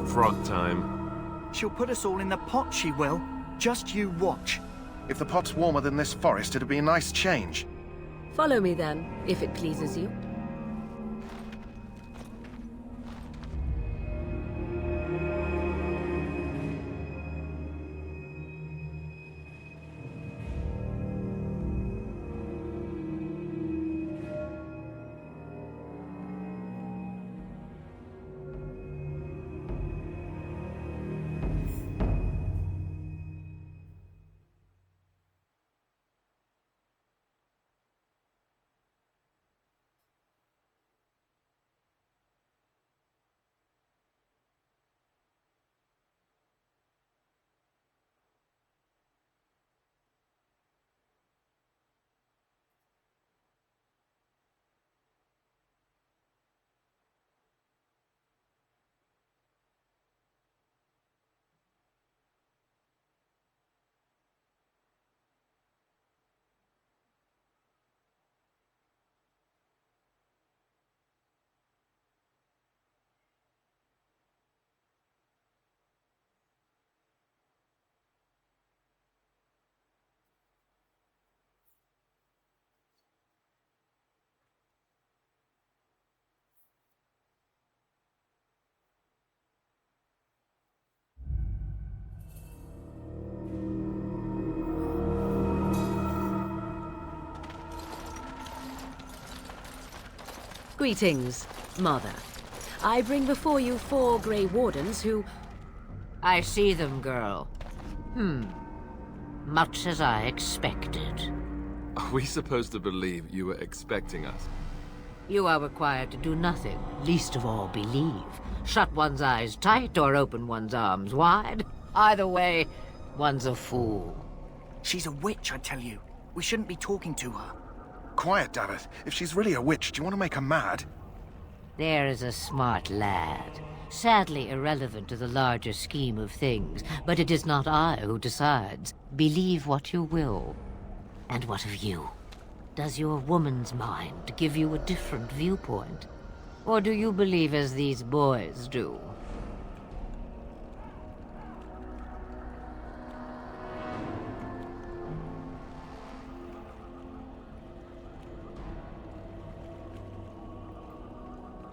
frog time. She'll put us all in the pot, she will. Just you watch. If the pot's warmer than this forest, it'd be a nice change. Follow me then, if it pleases you. Greetings, Mother. I bring before you 4 Grey Wardens who... I see them, girl. Much as I expected. Are we supposed to believe you were expecting us? You are required to do nothing, least of all believe. Shut one's eyes tight or open one's arms wide. Either way, one's a fool. She's a witch, I tell you. We shouldn't be talking to her. Quiet, Davith. If she's really a witch, do you want to make her mad? There is a smart lad. Sadly irrelevant to the larger scheme of things, but it is not I who decides. Believe what you will. And what of you? Does your woman's mind give you a different viewpoint? Or do you believe as these boys do?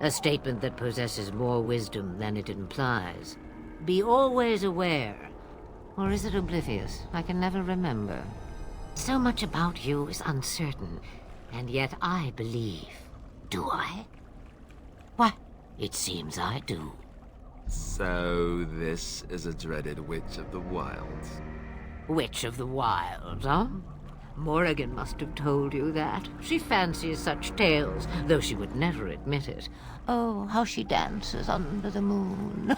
A statement that possesses more wisdom than it implies. Be always aware. Or is it oblivious? I can never remember. So much about you is uncertain, and yet I believe. Do I? Why, it seems I do. So this is a dreaded Witch of the Wilds. Witch of the Wilds, huh? Morrigan must have told you that. She fancies such tales, though she would never admit it. Oh, how she dances under the moon.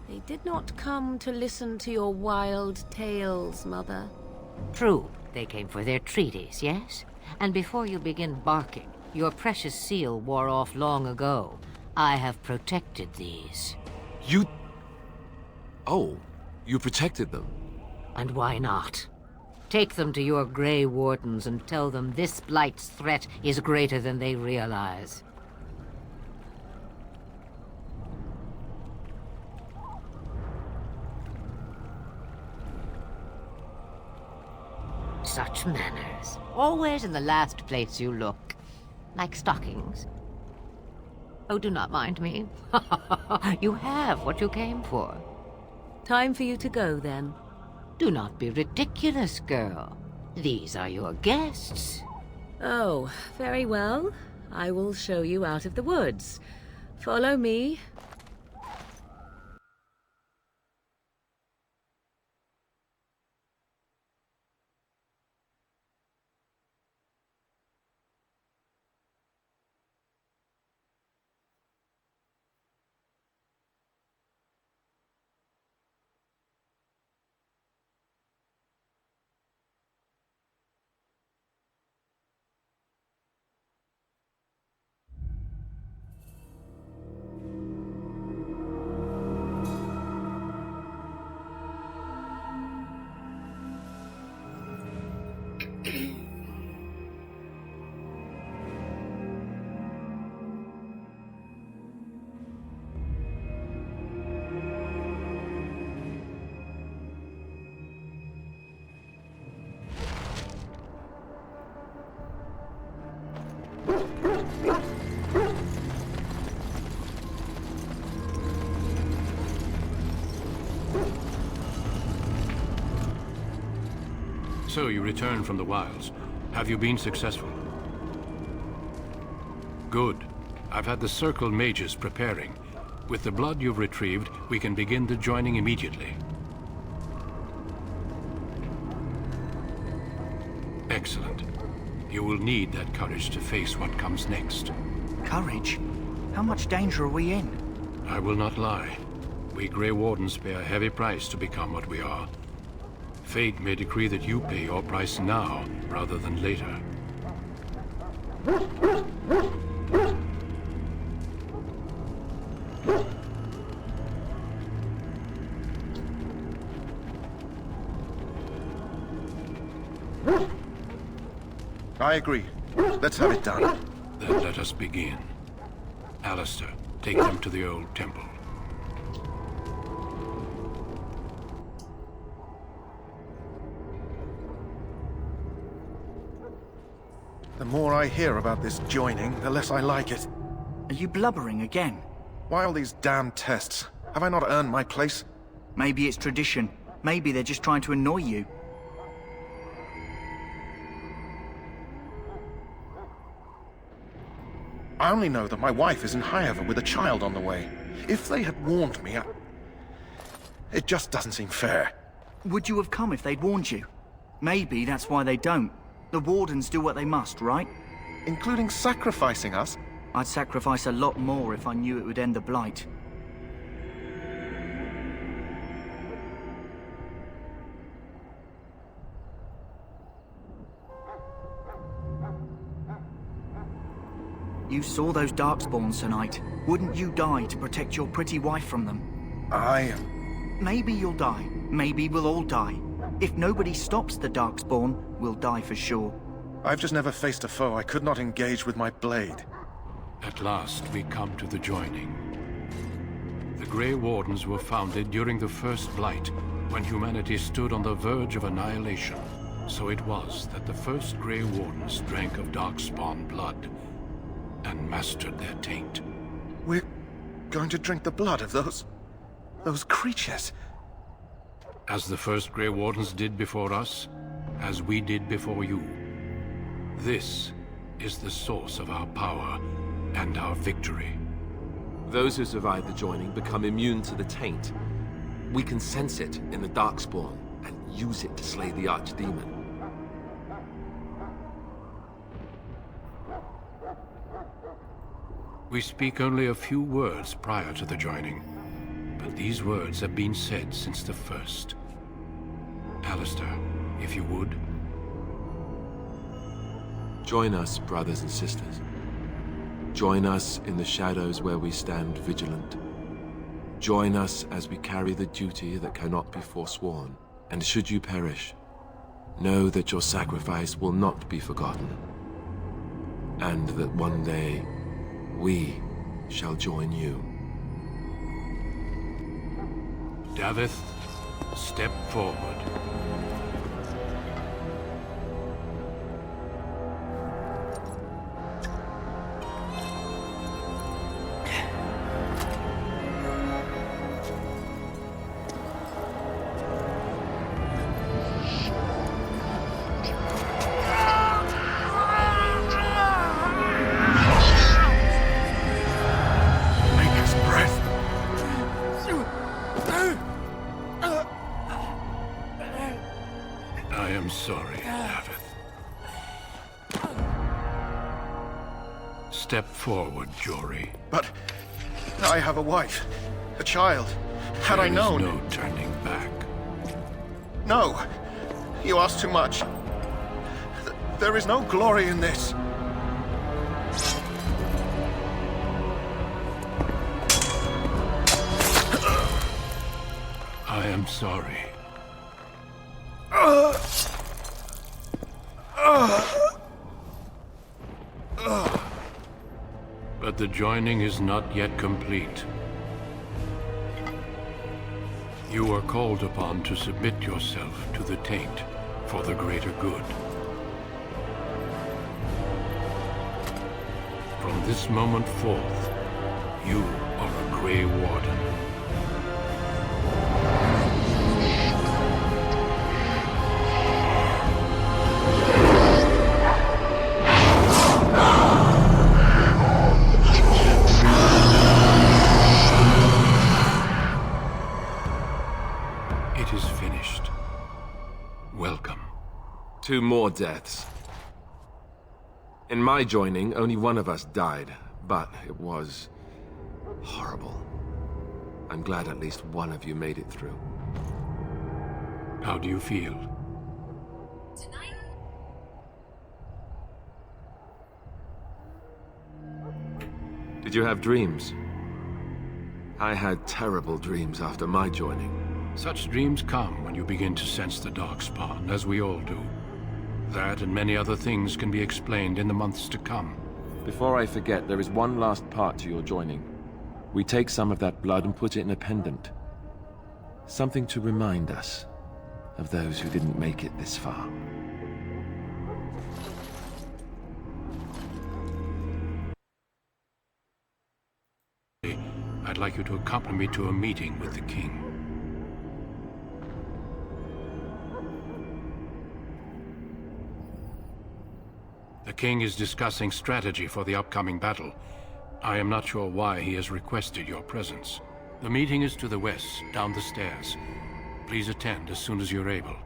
They did not come to listen to your wild tales, Mother. True, they came for their treaties, yes? And before you begin barking, your precious seal wore off long ago. I have protected these. You... Oh, you protected them? And why not? Take them to your Grey Wardens and tell them this Blight's threat is greater than they realize. Such manners. Always in the last place you look. Like stockings. Oh, do not mind me. You have what you came for. Time for you to go, then. Do not be ridiculous, girl. These are your guests. Oh, very well. I will show you out of the woods. Follow me. So you returned from the wilds. Have you been successful? Good. I've had the Circle mages preparing. With the blood you've retrieved, we can begin the joining immediately. Excellent. You will need that courage to face what comes next. Courage? How much danger are we in? I will not lie. We Grey Wardens pay a heavy price to become what we are. Fate may decree that you pay your price now, rather than later. I agree. Let's have it done. Then let us begin. Alistair, take them to the old temple. The more I hear about this joining, the less I like it. Are you blubbering again? Why all these damn tests? Have I not earned my place? Maybe it's tradition. Maybe they're just trying to annoy you. I only know that my wife is in Highever with a child on the way. If they had warned me, it just doesn't seem fair. Would you have come if they'd warned you? Maybe that's why they don't. The Wardens do what they must, right? Including sacrificing us? I'd sacrifice a lot more if I knew it would end the Blight. You saw those Darkspawns tonight. Wouldn't you die to protect your pretty wife from them? Maybe you'll die. Maybe we'll all die. If nobody stops the Darkspawn, we'll die for sure. I've just never faced a foe I could not engage with my blade. At last, we come to the joining. The Grey Wardens were founded during the First Blight, when humanity stood on the verge of annihilation. So it was that the first Grey Wardens drank of Darkspawn blood and mastered their taint. We're going to drink the blood of those creatures. As the first Grey Wardens did before us, as we did before you. This is the source of our power and our victory. Those who survive the joining become immune to the taint. We can sense it in the Darkspawn and use it to slay the Archdemon. We speak only a few words prior to the joining, but these words have been said since the first. Alistair, if you would. Join us, brothers and sisters. Join us in the shadows where we stand vigilant. Join us as we carry the duty that cannot be forsworn. And should you perish, know that your sacrifice will not be forgotten. And that one day, we shall join you. Davith, step forward. Step forward, Jory. But I have a wife, a child. Had I known... There is no turning back. No! You ask too much. There is no glory in this. I am sorry. But the joining is not yet complete. You are called upon to submit yourself to the taint for the greater good. From this moment forth, you are a Grey Warden. It is finished. Welcome. 2 more deaths. In my joining, only one of us died, but it was horrible. I'm glad at least one of you made it through. How do you feel? Did you have dreams? I had terrible dreams after my joining. Such dreams come when you begin to sense the Darkspawn, as we all do. That and many other things can be explained in the months to come. Before I forget, there is one last part to your joining. We take some of that blood and put it in a pendant. Something to remind us of those who didn't make it this far. I'd like you to accompany me to a meeting with the king. The king is discussing strategy for the upcoming battle. I am not sure why he has requested your presence. The meeting is to the west, down the stairs. Please attend as soon as you're able.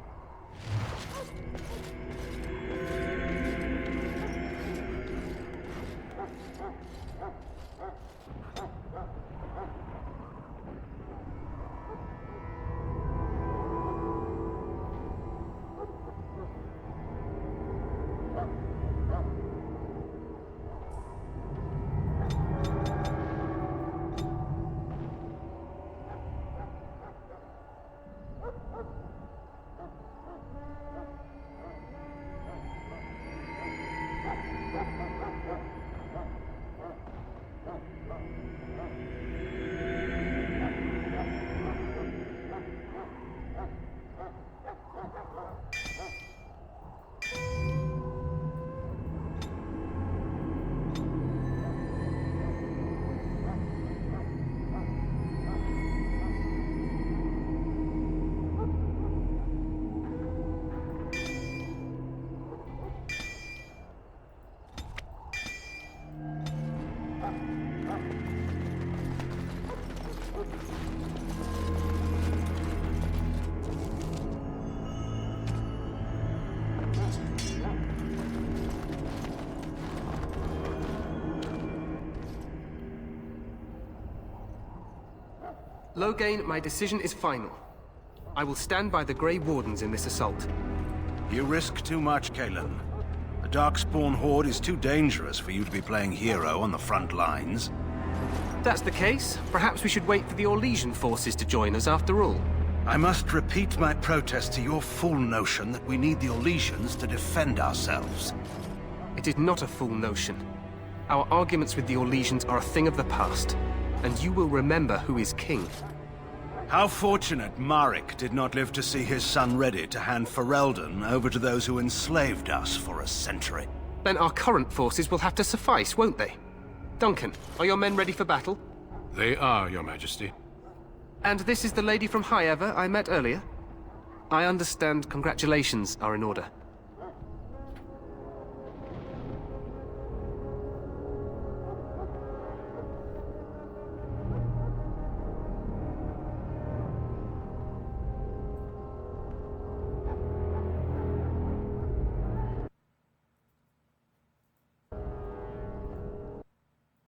Loghain, my decision is final. I will stand by the Grey Wardens in this assault. You risk too much, Cailan. The Darkspawn Horde is too dangerous for you to be playing hero on the front lines. If that's the case, perhaps we should wait for the Orlesian forces to join us after all. I must repeat my protest to your fool notion that we need the Orlesians to defend ourselves. It is not a fool notion. Our arguments with the Orlesians are a thing of the past, and you will remember who is king. How fortunate Marek did not live to see his son ready to hand Ferelden over to those who enslaved us for a century. Then our current forces will have to suffice, won't they? Duncan, are your men ready for battle? They are, Your Majesty. And this is the lady from High Ever I met earlier? I understand congratulations are in order.